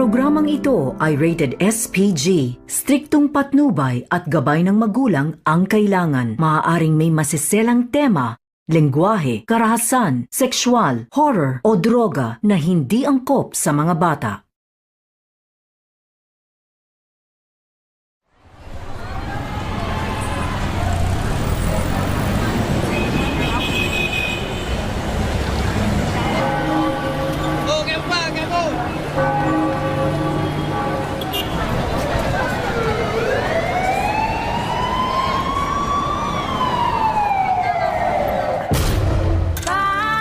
programang ito ay rated SPG. Striktong patnubay at gabay ng magulang ang kailangan. Maaaring may masiselang tema, lengguwahe, karahasan, sexual, horror o droga na hindi angkop sa mga bata.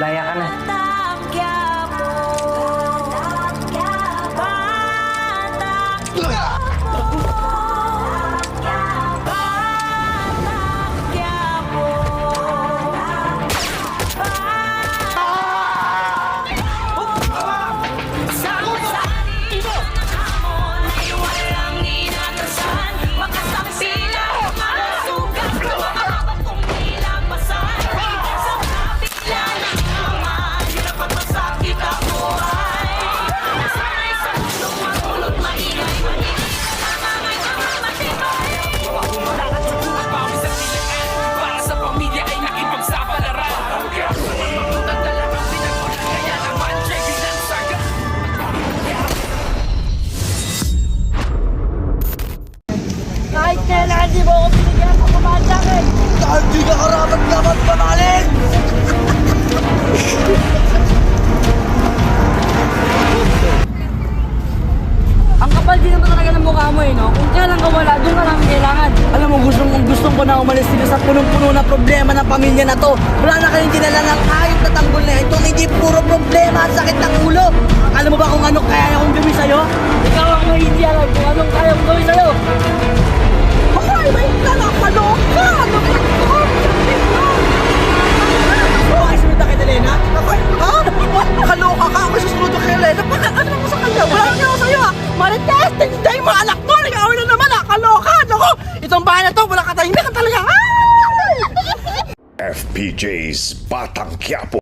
Laya ka na. Kahit kailan di mo ako binigyan sa kumahan sa akin! Dahil di ka karapat-dapat pamalit! Ang kapal din naman talaga ng mukha mo eh, no? Kung kailan ka wala, doon ka lang kailangan. Alam mo, gustong ko na umalis dito sa punong-puno na problema ng pamilya na to. Wala na kayong dinala ng hayop na tanggol na ito. Hindi puro problema at sakit ng ulo. Alam mo ba kung ano kaya kong gawin sa'yo? Ikaw ang hindi alam kung anong kaya kong gawin sa'yo. Hoy, may nalakaloka! Ay, sunod na kay Elena? Ha? Kaloka ka? Ako susunod kay Elena? Bakit? Ano mo sa kanya? Wala lang ako sa'yo ha! Marites! Tinday mo anak mo! Nag-awin na naman ha! Kaloka! Naku! Itong bahay na to, wala katahimikan talaga! FPJ's Batang Quiapo.